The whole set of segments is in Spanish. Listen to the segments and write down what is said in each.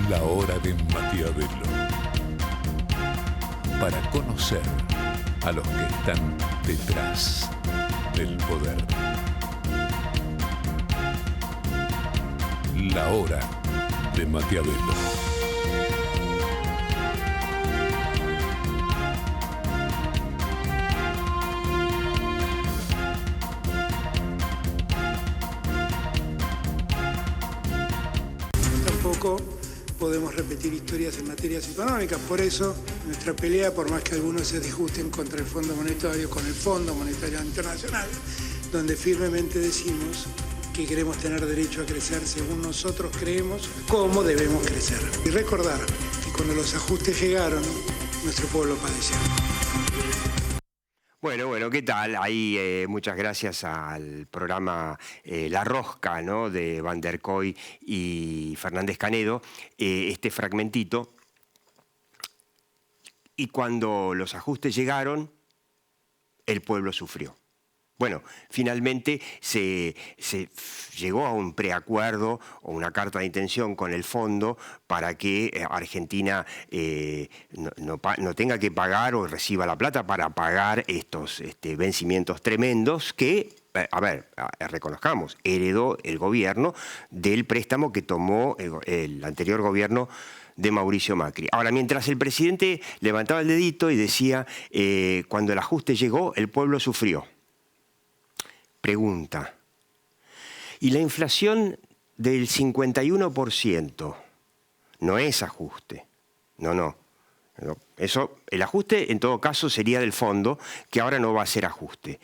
La hora de Maquiavelo. Para conocer a los que están detrás del poder. La hora de Maquiavelo. Tampoco podemos repetir historias en materias económicas, por eso nuestra pelea, por más que algunos se disgusten contra el Fondo Monetario, con el Fondo Monetario Internacional, donde firmemente decimos que queremos tener derecho a crecer según nosotros creemos cómo debemos crecer. Y recordar que cuando los ajustes llegaron, nuestro pueblo padeció. Bueno, ¿qué tal? Ahí muchas gracias al programa La Rosca, ¿no?, de Van der Kooi y Fernández Canedo, este fragmentito. Y cuando los ajustes llegaron, el pueblo sufrió. Bueno, finalmente se llegó a un preacuerdo o una carta de intención con el fondo para que Argentina no tenga que pagar o reciba la plata para pagar estos vencimientos tremendos que, reconozcamos, heredó el gobierno del préstamo que tomó el anterior gobierno de Mauricio Macri. Ahora, mientras el presidente levantaba el dedito y decía, cuando el ajuste llegó, el pueblo sufrió. Pregunta, ¿y la inflación del 51% no es ajuste? No. Eso, el ajuste en todo caso sería del fondo, que ahora no va a ser ajuste.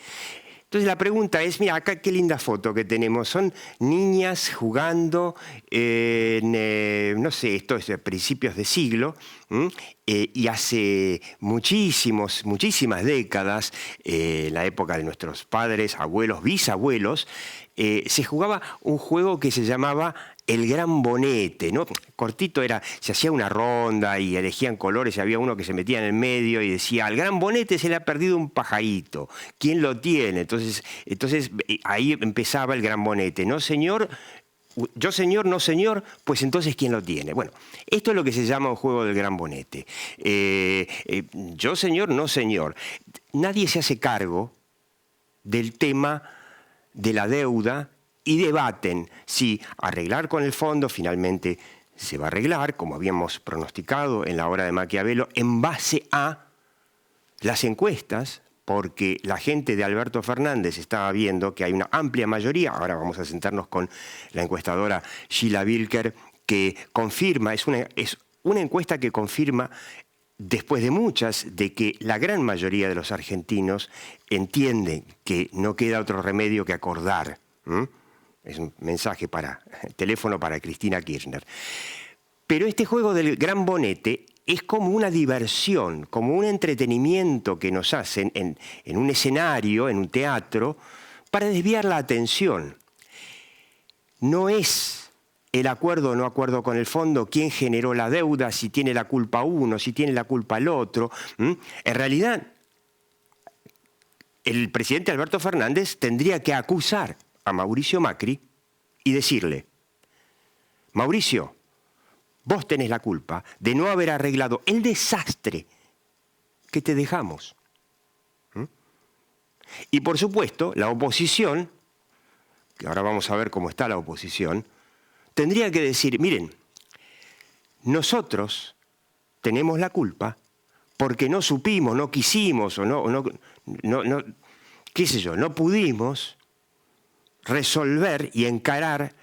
Entonces la pregunta es, mira, acá qué linda foto que tenemos. Son niñas jugando no sé, esto es de principios de siglo, y hace muchísimas décadas, en la época de nuestros padres, abuelos, bisabuelos, se jugaba un juego que se llamaba el Gran Bonete, ¿no? Cortito era, se hacía una ronda y elegían colores y había uno que se metía en el medio y decía, al Gran Bonete se le ha perdido un pajarito, ¿quién lo tiene? Entonces ahí empezaba el Gran Bonete, ¿no, señor? Yo señor, no señor, pues entonces ¿quién lo tiene? Bueno, esto es lo que se llama un juego del Gran Bonete. Yo señor, no señor. Nadie se hace cargo del tema de la deuda y debaten si arreglar con el fondo finalmente se va a arreglar, como habíamos pronosticado en la hora de Maquiavelo, en base a las encuestas, porque la gente de Alberto Fernández estaba viendo que hay una amplia mayoría, ahora vamos a sentarnos con la encuestadora Sheila Wilker, que confirma, es una encuesta que confirma, después de muchas, de que la gran mayoría de los argentinos entienden que no queda otro remedio que acordar. Es un mensaje teléfono para Cristina Kirchner. Pero este juego del Gran Bonete es como una diversión, como un entretenimiento que nos hacen en un escenario, en un teatro, para desviar la atención. No es el acuerdo o no acuerdo con el fondo, quién generó la deuda, si tiene la culpa uno, si tiene la culpa el otro. En realidad, el presidente Alberto Fernández tendría que acusar a Mauricio Macri y decirle, Mauricio, vos tenés la culpa de no haber arreglado el desastre que te dejamos. Y por supuesto, la oposición, que ahora vamos a ver cómo está la oposición, tendría que decir, miren, nosotros tenemos la culpa porque no supimos, no quisimos o no qué sé yo, no pudimos resolver y encarar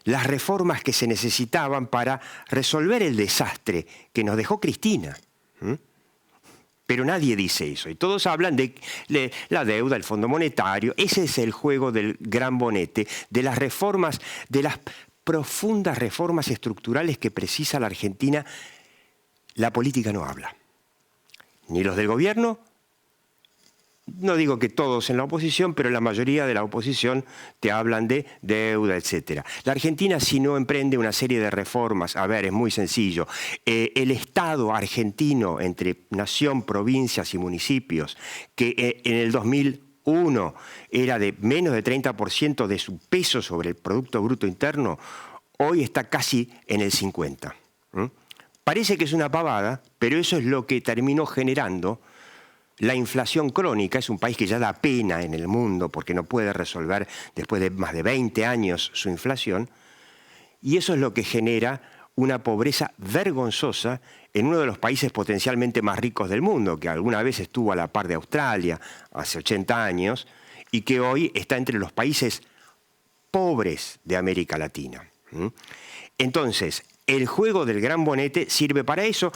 las reformas que se necesitaban para resolver el desastre que nos dejó Cristina. Pero nadie dice eso. Y todos hablan de la deuda, el Fondo Monetario. Ese es el juego del Gran Bonete, de las reformas, de las profundas reformas estructurales que precisa la Argentina. La política no habla. Ni los del gobierno, no digo que todos en la oposición, pero la mayoría de la oposición te hablan de deuda, etc. La Argentina, si no emprende una serie de reformas, es muy sencillo. El Estado argentino, entre nación, provincias y municipios, que en el 2001 era de menos de 30% de su peso sobre el Producto Bruto Interno, hoy está casi en el 50%. ¿Mm? Parece que es una pavada, pero eso es lo que terminó generando la inflación crónica. Es un país que ya da pena en el mundo porque no puede resolver después de más de 20 años su inflación. Y eso es lo que genera una pobreza vergonzosa en uno de los países potencialmente más ricos del mundo, que alguna vez estuvo a la par de Australia hace 80 años y que hoy está entre los países pobres de América Latina. Entonces, el juego del gran bonete sirve para eso.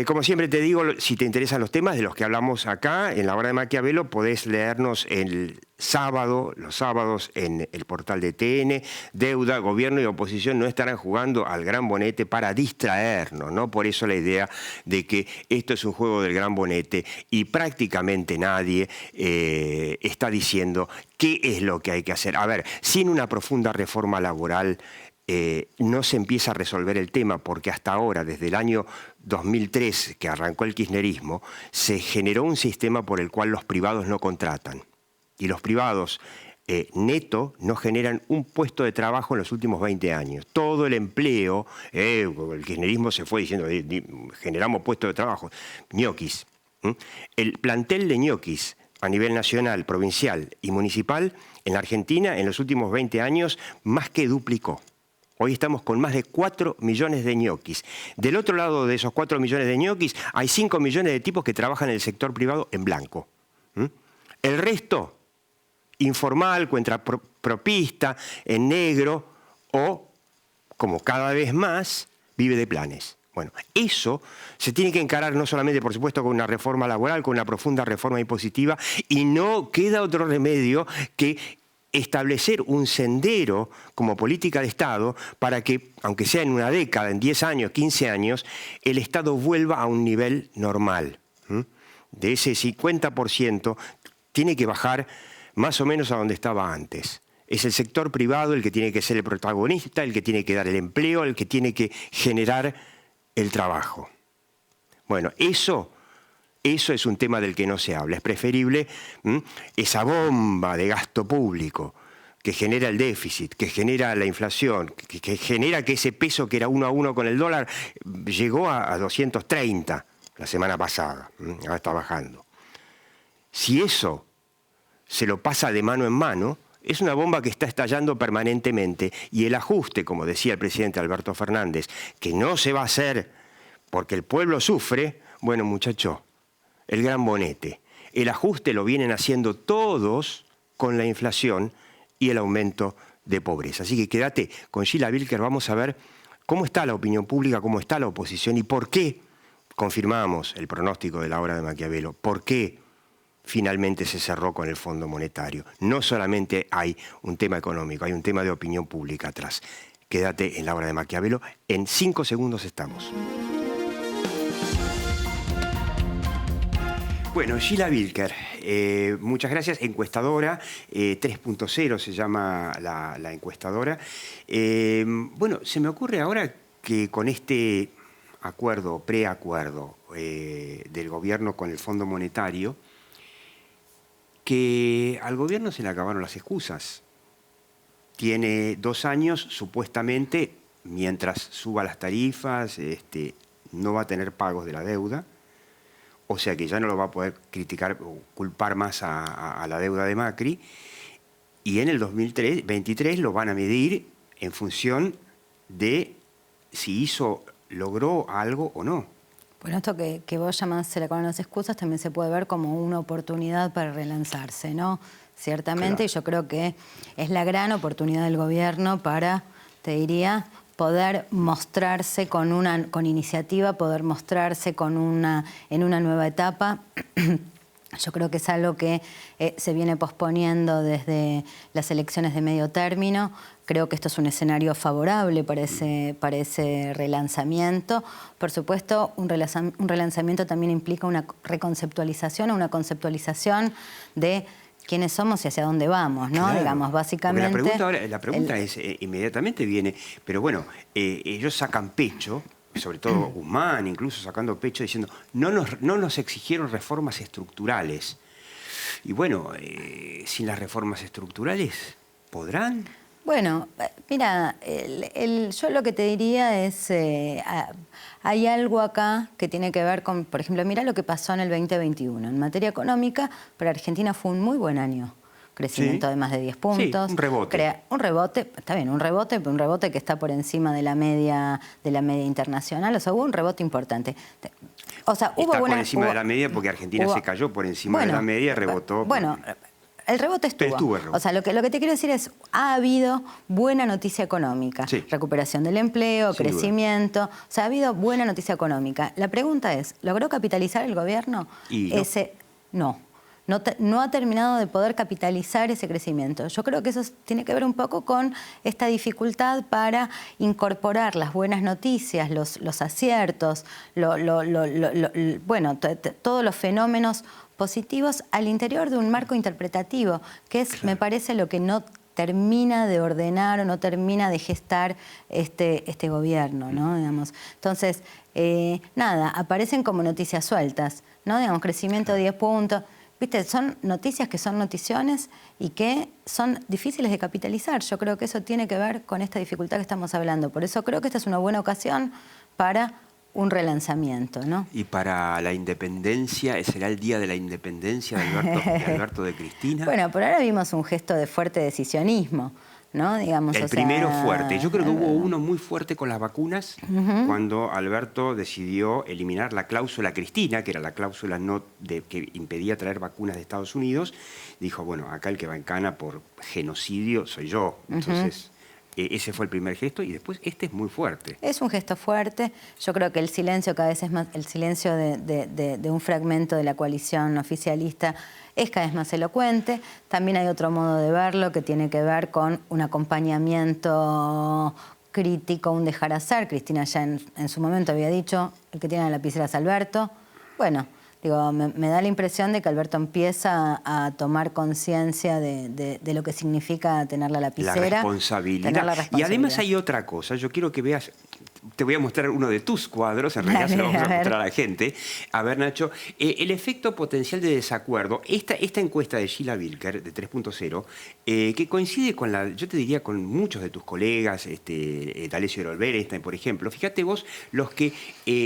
Como siempre te digo, si te interesan los temas de los que hablamos acá, en la hora de Maquiavelo, podés leernos los sábados en el portal de TN. Deuda, gobierno y oposición no estarán jugando al gran bonete para distraernos, ¿no? Por eso la idea de que esto es un juego del gran bonete y prácticamente nadie está diciendo qué es lo que hay que hacer. A ver, sin una profunda reforma laboral, no se empieza a resolver el tema, porque hasta ahora, desde el año 2003, que arrancó el kirchnerismo, se generó un sistema por el cual los privados no contratan. Y los privados neto no generan un puesto de trabajo en los últimos 20 años. Todo el empleo, el kirchnerismo se fue diciendo, generamos puestos de trabajo, ñoquis. El plantel de ñoquis a nivel nacional, provincial y municipal, en la Argentina, en los últimos 20 años, más que duplicó. Hoy estamos con más de 4 millones de ñoquis. Del otro lado de esos 4 millones de ñoquis, hay 5 millones de tipos que trabajan en el sector privado en blanco. El resto, informal, cuentapropista, en negro o, como cada vez más, vive de planes. Bueno, eso se tiene que encarar no solamente, por supuesto, con una reforma laboral, con una profunda reforma impositiva, y no queda otro remedio que establecer un sendero como política de Estado para que, aunque sea en una década, en 10 años, 15 años, el Estado vuelva a un nivel normal. De ese 50% tiene que bajar más o menos a donde estaba antes. Es el sector privado el que tiene que ser el protagonista, el que tiene que dar el empleo, el que tiene que generar el trabajo. Bueno, eso es un tema del que no se habla. Es preferible esa bomba de gasto público que genera el déficit, que genera la inflación, que genera que ese peso que era 1 a 1 con el dólar llegó a 230 la semana pasada. Ahora está bajando. Si eso se lo pasa de mano en mano, es una bomba que está estallando permanentemente, y el ajuste, como decía el presidente Alberto Fernández, que no se va a hacer porque el pueblo sufre, bueno, muchacho, el gran bonete. El ajuste lo vienen haciendo todos con la inflación y el aumento de pobreza. Así que quédate con Sheila Bilker, vamos a ver cómo está la opinión pública, cómo está la oposición y por qué confirmamos el pronóstico de la hora de Maquiavelo, por qué finalmente se cerró con el Fondo Monetario. No solamente hay un tema económico, hay un tema de opinión pública atrás. Quédate en la hora de Maquiavelo, en 5 segundos estamos. Bueno, Sheila Bilker, muchas gracias, encuestadora, 3.0 se llama la encuestadora. Bueno, se me ocurre ahora que con este acuerdo, preacuerdo del gobierno con el Fondo Monetario, que al gobierno se le acabaron las excusas. Tiene 2 años, supuestamente, mientras suba las tarifas, no va a tener pagos de la deuda. O sea que ya no lo va a poder criticar o culpar más a la deuda de Macri. Y en el 2023 lo van a medir en función de si logró algo o no. Bueno, esto que vos llamás se le acaban las excusas también se puede ver como una oportunidad para relanzarse, ¿no? Ciertamente, claro. Yo creo que es la gran oportunidad del gobierno para, te diría, poder mostrarse con iniciativa, poder mostrarse en una nueva etapa. Yo creo que es algo que se viene posponiendo desde las elecciones de medio término. Creo que esto es un escenario favorable para ese relanzamiento. Por supuesto, un relanzamiento también implica una reconceptualización o una conceptualización de quiénes somos y hacia dónde vamos, ¿no? Claro. Digamos, básicamente... La pregunta es, inmediatamente viene, pero bueno, ellos sacan pecho, sobre todo Guzmán, incluso sacando pecho, diciendo, no nos exigieron reformas estructurales. Y bueno, sin las reformas estructurales, ¿podrán? Bueno, mira, yo lo que te diría es, hay algo acá que tiene que ver con, por ejemplo, mira lo que pasó en el 2021. En materia económica, para Argentina fue un muy buen año. Crecimiento Sí. de más de 10 puntos. Sí, un rebote. Un rebote, está bien, un rebote que está por encima de la media internacional. O sea, hubo un rebote importante. O sea, hubo Está por buena, encima de la media porque Argentina se cayó por encima de la media y rebotó. Bueno, el rebote estuvo. El rebote. O sea, lo que te quiero decir es, ha habido buena noticia económica. Sí. Recuperación del empleo, Sin crecimiento. O sea, ha habido buena noticia económica. La pregunta es, ¿logró capitalizar el gobierno? Y no. No ha terminado de poder capitalizar ese crecimiento. Yo creo que eso tiene que ver un poco con esta dificultad para incorporar las buenas noticias, los aciertos, bueno, todos los fenómenos positivos al interior de un marco interpretativo, que es, me parece, lo que no termina de ordenar o no termina de gestar este gobierno, ¿no? Digamos. Entonces, nada, aparecen como noticias sueltas, ¿no? Digamos, crecimiento de 10 puntos. Viste, son noticias que son noticiones y que son difíciles de capitalizar. Yo creo que eso tiene que ver con esta dificultad que estamos hablando. Por eso creo que esta es una buena ocasión para un relanzamiento, ¿no? Y para la independencia, ¿será el día de la independencia de Alberto de Cristina? Bueno, por ahora vimos un gesto de fuerte decisionismo, ¿no? Digamos, el primero fuerte. Yo creo que hubo uno muy fuerte con las vacunas cuando Alberto decidió eliminar la cláusula Cristina, que era la cláusula que impedía traer vacunas de Estados Unidos. Dijo, bueno, acá el que va en cana por genocidio soy yo. Entonces, ese fue el primer gesto y después este es muy fuerte. Es un gesto fuerte. Yo creo que el silencio cada vez es más, el silencio de un fragmento de la coalición oficialista es cada vez más elocuente. También hay otro modo de verlo que tiene que ver con un acompañamiento crítico, un dejar hacer. Cristina ya en su momento había dicho, el que tiene la lapicera es Alberto. Bueno, digo, me da la impresión de que Alberto empieza a tomar conciencia de lo que significa tener la lapicera. La responsabilidad. Y además hay otra cosa, yo quiero que veas, te voy a mostrar uno de tus cuadros, en realidad se lo vamos a mostrar a la gente. A ver, Nacho, el efecto potencial de desacuerdo, esta encuesta de Sheila Wilker, de 3.0, que coincide con yo te diría, con muchos de tus colegas, D'Alessio Olvera, por ejemplo. Fíjate vos, los que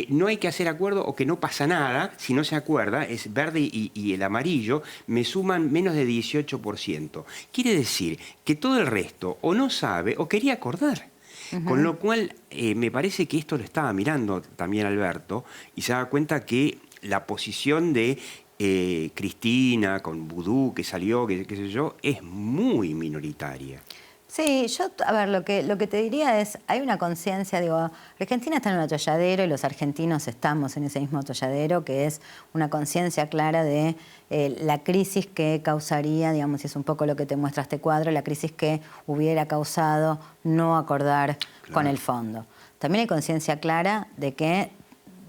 no hay que hacer acuerdo o que no pasa nada, si no se acuerda, es verde y el amarillo, me suman menos de 18%. Quiere decir que todo el resto o no sabe o quería acordar. Con lo cual, me parece que esto lo estaba mirando también Alberto y se da cuenta que la posición de Cristina con Vudú, que salió, qué sé yo, es muy minoritaria. Sí, yo, a ver, lo que te diría es, hay una conciencia, digo, Argentina está en un atolladero y los argentinos estamos en ese mismo atolladero, que es una conciencia clara de la crisis que causaría, digamos, y es un poco lo que te muestra este cuadro, la crisis que hubiera causado no acordar con el fondo. También hay conciencia clara de que,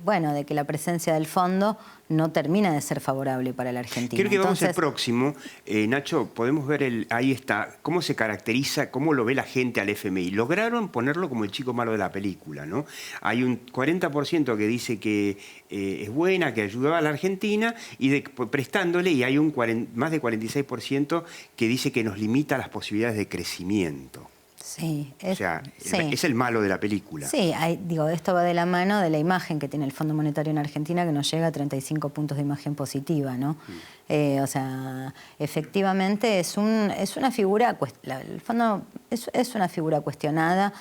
bueno, de que la presencia del fondo no termina de ser favorable para la Argentina. Quiero que vamos al próximo. Nacho, podemos ver, ahí está, cómo se caracteriza, cómo lo ve la gente al FMI. Lograron ponerlo como el chico malo de la película, ¿no? Hay un 40% que dice que es buena, que ayudaba a la Argentina, y prestándole, y hay más de 46% que dice que nos limita las posibilidades de crecimiento. Sí, o sea, es el malo de la película. Sí, digo, esto va de la mano de la imagen que tiene el Fondo Monetario en Argentina, que nos llega a 35 puntos de imagen positiva, ¿no? O sea, efectivamente es una figura, el fondo es una figura cuestionada.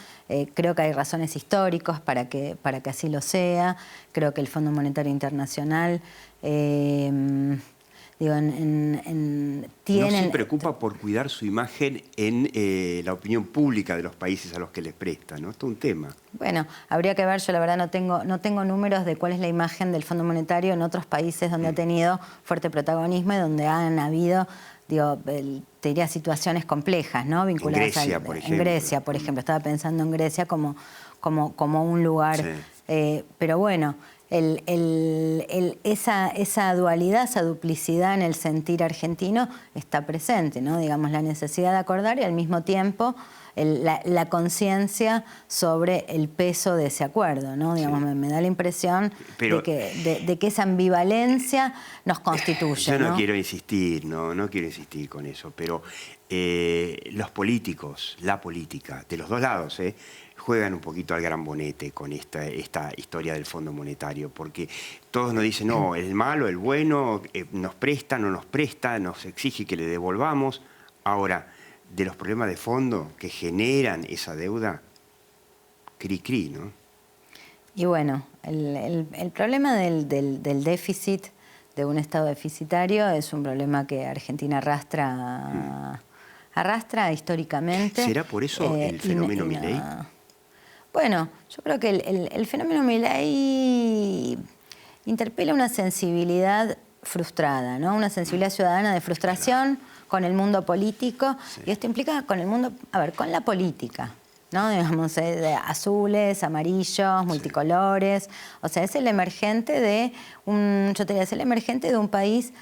Creo que hay razones históricas para que así lo sea. Creo que el Fondo Monetario Internacional no se preocupa por cuidar su imagen en la opinión pública de los países a los que les presta, ¿no? Esto es un tema. Bueno, habría que ver, yo la verdad no tengo números de cuál es la imagen del Fondo Monetario en otros países donde ha tenido fuerte protagonismo y donde han habido, te diría, situaciones complejas, ¿no? Vinculadas en Grecia, por ejemplo. Estaba pensando en Grecia como un lugar. Sí. Pero bueno, esa dualidad, esa duplicidad en el sentir argentino está presente, ¿no? Digamos, la necesidad de acordar y al mismo tiempo la conciencia sobre el peso de ese acuerdo, ¿no? Digamos, me da la impresión de que esa ambivalencia nos constituye. Yo no ¿no? quiero insistir, no quiero insistir con eso, pero los políticos, la política, de los dos lados, juegan un poquito al gran bonete con esta historia del Fondo Monetario, porque todos nos dicen, no, el malo, el bueno, nos presta, no nos presta, nos exige que le devolvamos. Ahora, de los problemas de fondo que generan esa deuda, cri, ¿no? Y bueno, el problema del déficit, de un Estado deficitario, es un problema que Argentina arrastra históricamente. ¿Será por eso el fenómeno Milei? Bueno, yo creo que el fenómeno Milei interpela una sensibilidad frustrada, ¿no? Una sensibilidad ciudadana de frustración con el mundo político, y esto implica con el mundo, con la política, ¿no? Digamos, de azules, amarillos, multicolores. O sea, es el emergente de un país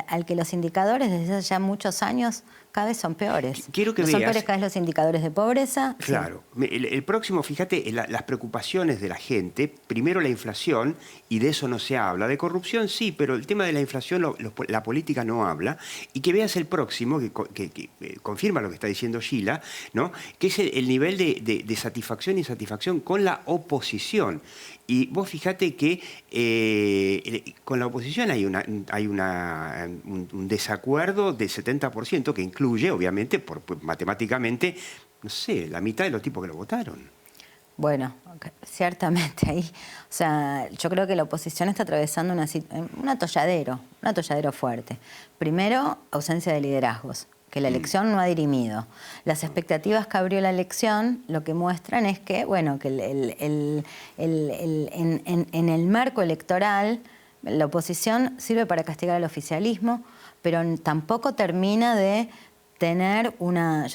al que los indicadores desde hace ya muchos años cada vez son peores. Quiero que son veas, peores cada vez los indicadores de pobreza. Claro. Sí. El próximo, fíjate, las preocupaciones de la gente, primero la inflación, y de eso no se habla. De corrupción sí, pero el tema de la inflación la política no habla. Y que veas el próximo, que confirma lo que está diciendo Sheila, ¿no? Que es el nivel de satisfacción e insatisfacción con la oposición. Y vos fíjate que con la oposición hay un desacuerdo del 70% que incluye, obviamente, matemáticamente, no sé, la mitad de los tipos que lo votaron. Bueno, ciertamente ahí, o sea, yo creo que la oposición está atravesando un atolladero fuerte. Primero, ausencia de liderazgos, que la elección no ha dirimido. Las expectativas que abrió la elección lo que muestran es que, bueno, que en el marco electoral la oposición sirve para castigar al oficialismo, pero tampoco termina de tener una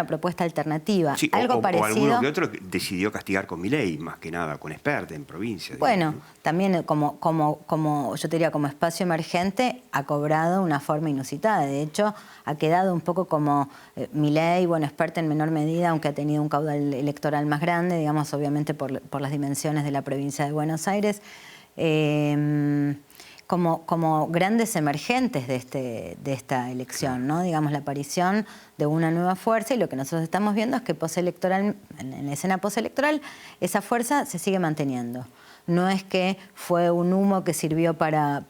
propuesta alternativa. Sí, algo parecido. O alguno que otro decidió castigar con Milei, más que nada, con Espert en provincia. Bueno, digamos, ¿no? También como espacio emergente ha cobrado una forma inusitada. De hecho, ha quedado un poco como Milei, Espert en menor medida, aunque ha tenido un caudal electoral más grande, digamos, obviamente por las dimensiones de la provincia de Buenos Aires. Como grandes emergentes de esta elección, ¿no? Digamos, la aparición de una nueva fuerza, y lo que nosotros estamos viendo es que en la escena postelectoral esa fuerza se sigue manteniendo. No es que fue un humo que sirvió para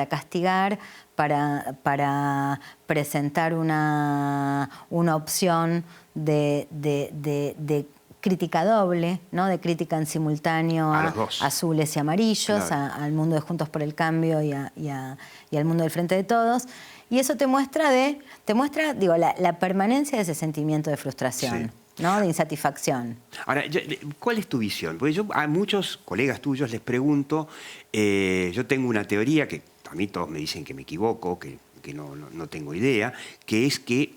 castigar, para presentar una opción de crítica doble, ¿no? De crítica en simultáneo a azules y amarillos, claro, al mundo de Juntos por el Cambio y al mundo del Frente de Todos. Y eso te muestra la permanencia de ese sentimiento de frustración, sí, ¿no? De insatisfacción. Ahora, ¿cuál es tu visión? Porque yo a muchos colegas tuyos les pregunto, yo tengo una teoría que a mí todos me dicen que me equivoco, que no tengo idea, que es que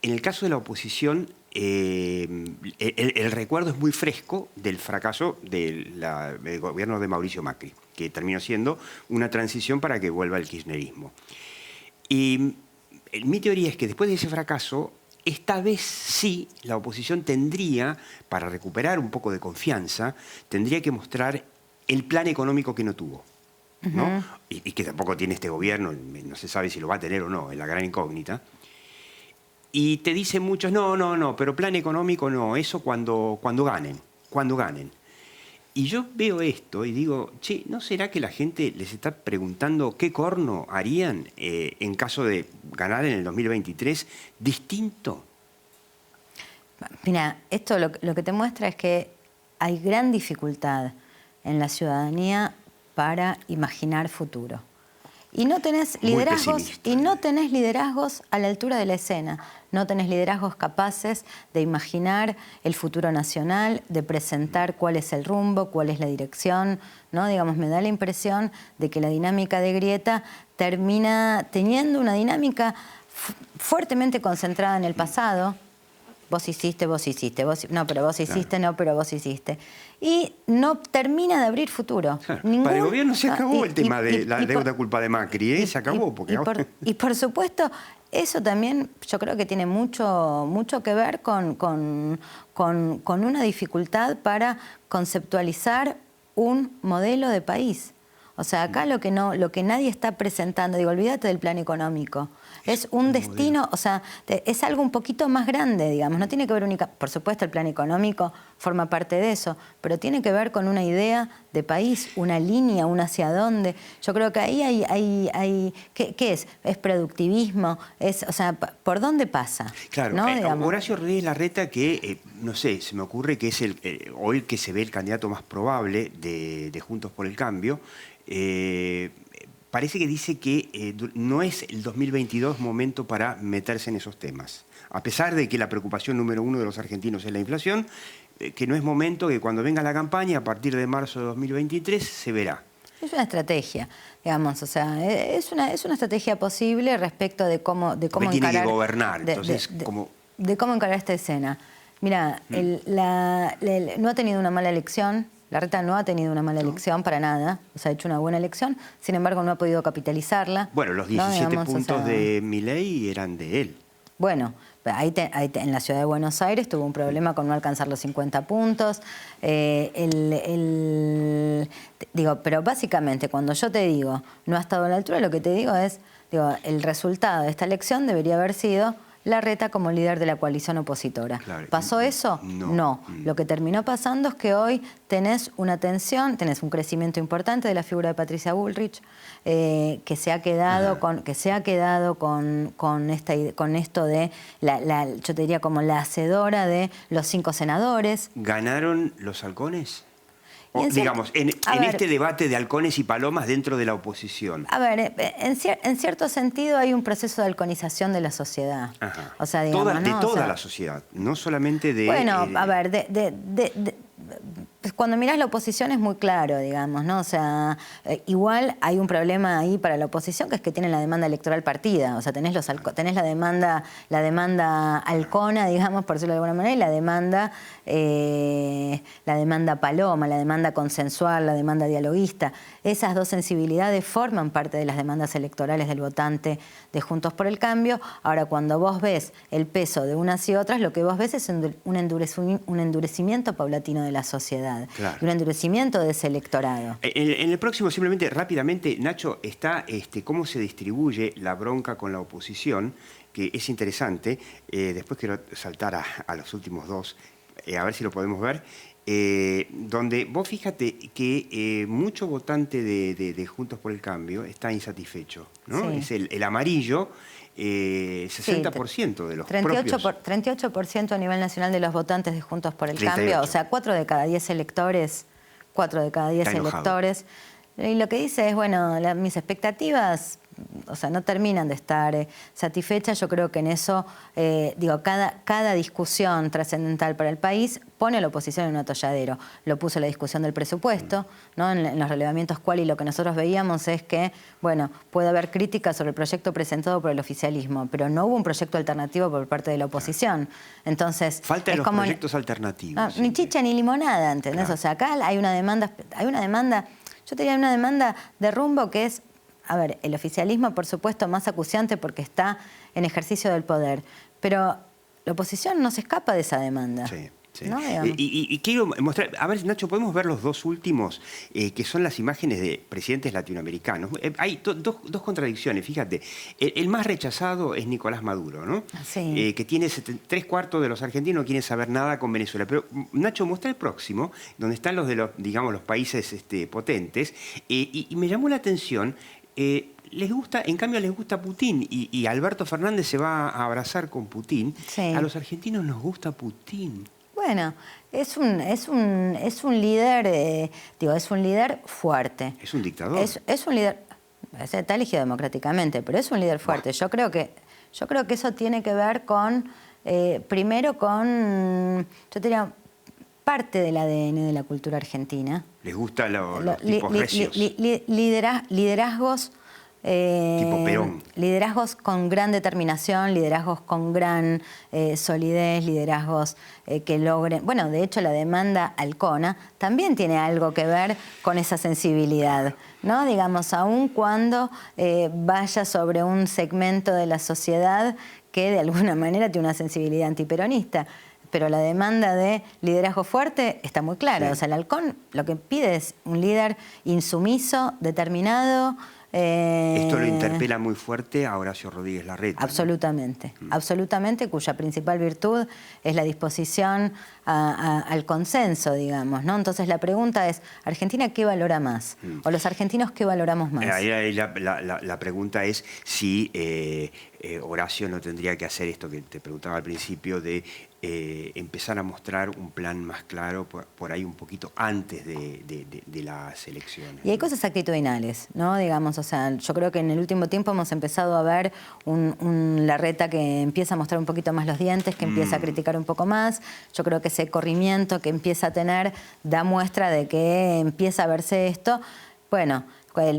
en el caso de la oposición el recuerdo es muy fresco del fracaso del gobierno de Mauricio Macri, que terminó siendo una transición para que vuelva el kirchnerismo. Y mi teoría es que después de ese fracaso, esta vez sí la oposición tendría, para recuperar un poco de confianza, tendría que mostrar el plan económico que no tuvo, ¿no? Y que tampoco tiene este gobierno, no se sabe si lo va a tener o no, es la gran incógnita. Y te dicen muchos, no, pero plan económico no, eso cuando ganen. Y yo veo esto y digo, che, ¿no será que la gente les está preguntando qué corno harían en caso de ganar en el 2023 distinto? Mira, esto lo que te muestra es que hay gran dificultad en la ciudadanía para imaginar futuro. Y no tenés liderazgos a la altura de la escena. No tenés liderazgos capaces de imaginar el futuro nacional, de presentar cuál es el rumbo, cuál es la dirección, ¿no? Digamos, me da la impresión de que la dinámica de grieta termina teniendo una dinámica fuertemente concentrada en el pasado. Vos hiciste, no, pero vos hiciste, claro, no, pero vos hiciste. Y no termina de abrir futuro. Claro. Para el gobierno se acabó el tema de la deuda culpa de Macri, ¿eh? Se acabó. Y por supuesto, eso también yo creo que tiene mucho que ver con una dificultad para conceptualizar un modelo de país. O sea, acá lo que nadie está presentando, digo, olvídate del plan económico, es un destino, o sea, es algo un poquito más grande, digamos, no tiene que ver únicamente, por supuesto el plan económico forma parte de eso, pero tiene que ver con una idea de país, una línea, un hacia dónde. Yo creo que ahí hay ¿qué es? Es productivismo, o sea, ¿por dónde pasa? Claro, ¿no? Horacio Rodríguez Larreta, que, no sé, se me ocurre que es hoy que se ve el candidato más probable de Juntos por el Cambio, parece que dice que no es el 2022 momento para meterse en esos temas. A pesar de que la preocupación número uno de los argentinos es la inflación, que no es momento, que cuando venga la campaña, a partir de marzo de 2023, se verá. Es una estrategia, digamos, o sea, es una estrategia posible respecto de cómo encarar... tiene que gobernar, entonces, de cómo encarar esta escena. Mira, no ha tenido una mala elección. Larreta no ha tenido una mala elección para nada, o sea, ha hecho una buena elección, sin embargo no ha podido capitalizarla. Bueno, los 17 puntos de Milei eran de él. Bueno, en la ciudad de Buenos Aires tuvo un problema con no alcanzar los 50 puntos. Pero básicamente cuando yo te digo no ha estado a la altura, lo que te digo es, el resultado de esta elección debería haber sido Larreta como líder de la coalición opositora. Claro. ¿Pasó eso? No. Lo que terminó pasando es que hoy tenés una tensión, tenés un crecimiento importante de la figura de Patricia Bullrich, que se ha quedado con esto de, yo te diría como la hacedora de los 5 senadores. ¿Ganaron los halcones? Digamos, en este debate de halcones y palomas dentro de la oposición. A ver, en cierto sentido hay un proceso de halconización de la sociedad. Ajá. O sea, digamos, de toda la sociedad, no solamente de... Bueno, a ver, cuando mirás la oposición es muy claro, digamos, ¿no? O sea, igual hay un problema ahí para la oposición, que es que tienen la demanda electoral partida. O sea, tenés la demanda halcona, digamos, por decirlo de alguna manera, y la demanda paloma, la demanda consensual, la demanda dialoguista. Esas dos sensibilidades forman parte de las demandas electorales del votante de Juntos por el Cambio. Ahora, cuando vos ves el peso de unas y otras, lo que vos ves es un endurecimiento paulatino de la sociedad. Claro. Y un endurecimiento de ese electorado. En el próximo, simplemente, rápidamente, Nacho, está cómo se distribuye la bronca con la oposición, que es interesante. Después quiero saltar a los últimos dos, a ver si lo podemos ver. Donde vos fíjate que mucho votante de Juntos por el Cambio está insatisfecho, ¿no? Sí. Es el amarillo, 60% de los 38% a nivel nacional de los votantes de Juntos por el Cambio, o sea, 4 de cada 10 electores, y lo que dice es, bueno, mis expectativas, o sea, no terminan de estar satisfechas. Yo creo que en eso, cada discusión trascendental para el país pone a la oposición en un atolladero. Lo puso la discusión del presupuesto, ¿no? En los relevamientos y lo que nosotros veíamos es que, bueno, puede haber críticas sobre el proyecto presentado por el oficialismo, pero no hubo un proyecto alternativo por parte de la oposición. Entonces, faltan los proyectos alternativos. Ni chicha ni limonada, ¿entendés? Claro. O sea, acá hay una demanda, yo tenía una demanda de rumbo que es, a ver, el oficialismo, por supuesto, más acuciante porque está en ejercicio del poder, pero la oposición no se escapa de esa demanda. Sí. Sí. ¿No? Y quiero mostrar, a ver, Nacho, podemos ver los dos últimos, que son las imágenes de presidentes latinoamericanos. Hay dos contradicciones, fíjate. El más rechazado es Nicolás Maduro, ¿no? Sí. Que tiene 3/4 de los argentinos no quieren saber nada con Venezuela. Pero, Nacho, muestra el próximo, donde están los los países potentes, y me llamó la atención. En cambio les gusta Putin y Alberto Fernández se va a abrazar con Putin. Sí. A los argentinos nos gusta Putin. Bueno, es un líder, es un líder fuerte. Es un dictador. Es un líder, está elegido democráticamente, pero es un líder fuerte. Yo creo que eso tiene que ver con, primero con, yo diría, parte del ADN de la cultura argentina. Les gustan los tipos recios. Liderazgos... tipo Perón. Liderazgos con gran determinación, liderazgos con gran solidez, liderazgos que logren... Bueno, de hecho, la demanda halcona también tiene algo que ver con esa sensibilidad, ¿no? Digamos, aun cuando vaya sobre un segmento de la sociedad que de alguna manera tiene una sensibilidad antiperonista. Pero la demanda de liderazgo fuerte está muy clara. Sí. O sea, el Halcón lo que pide es un líder insumiso, determinado. Esto lo interpela muy fuerte a Horacio Rodríguez Larreta. Absolutamente, ¿no? Absolutamente, cuya principal virtud es la disposición al consenso, digamos, ¿no? Entonces la pregunta es, ¿Argentina qué valora más? ¿O los argentinos qué valoramos más? Ahí la pregunta es si Horacio no tendría que hacer esto que te preguntaba al principio de empezar a mostrar un plan más claro por ahí un poquito antes de las elecciones. Y hay cosas actitudinales, ¿no? Digamos, o sea, yo creo que en el último tiempo hemos empezado a ver un Larreta que empieza a mostrar un poquito más los dientes, que empieza a criticar un poco más. Yo creo que ese corrimiento que empieza a tener da muestra de que empieza a verse esto. Bueno,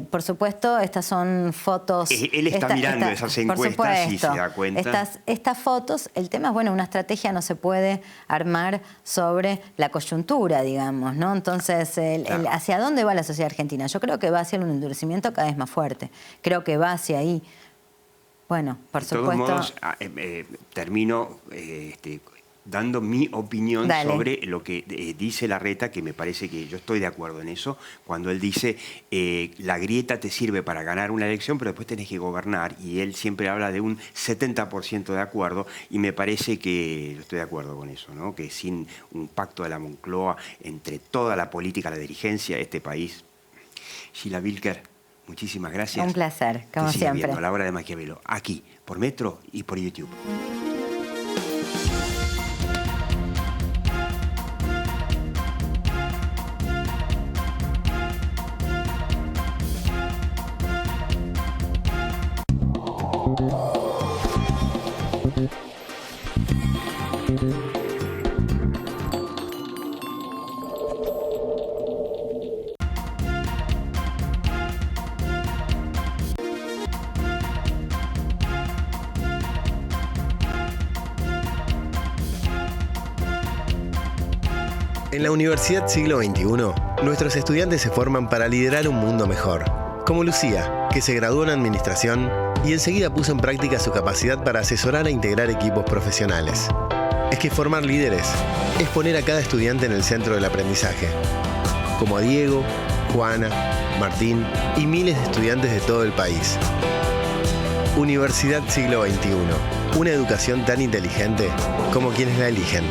por supuesto, estas son fotos... Él está mirando esas encuestas y se da cuenta. Estas fotos, el tema es, bueno, una estrategia no se puede armar sobre la coyuntura, digamos, ¿no? Entonces, claro. ¿Hacia dónde va la sociedad argentina? Yo creo que va hacia un endurecimiento cada vez más fuerte. Creo que va hacia ahí. Bueno, por supuesto... De todos modos, termino... dando mi opinión sobre lo que dice Larreta, que me parece que yo estoy de acuerdo en eso, cuando él dice la grieta te sirve para ganar una elección, pero después tenés que gobernar, y él siempre habla de un 70% de acuerdo, y me parece que yo estoy de acuerdo con eso, ¿no? Que sin un pacto de la Moncloa entre toda la política, la dirigencia, este país... Sheila Wilker, muchísimas gracias. Un placer, como siempre. Viendo La Hora de Maquiavelo, aquí, por Metro y por YouTube. En la Universidad Siglo XXI, nuestros estudiantes se forman para liderar un mundo mejor. Como Lucía, que se graduó en Administración y enseguida puso en práctica su capacidad para asesorar e integrar equipos profesionales. Es que formar líderes es poner a cada estudiante en el centro del aprendizaje. Como a Diego, Juana, Martín y miles de estudiantes de todo el país. Universidad Siglo XXI. Una educación tan inteligente como quienes la eligen.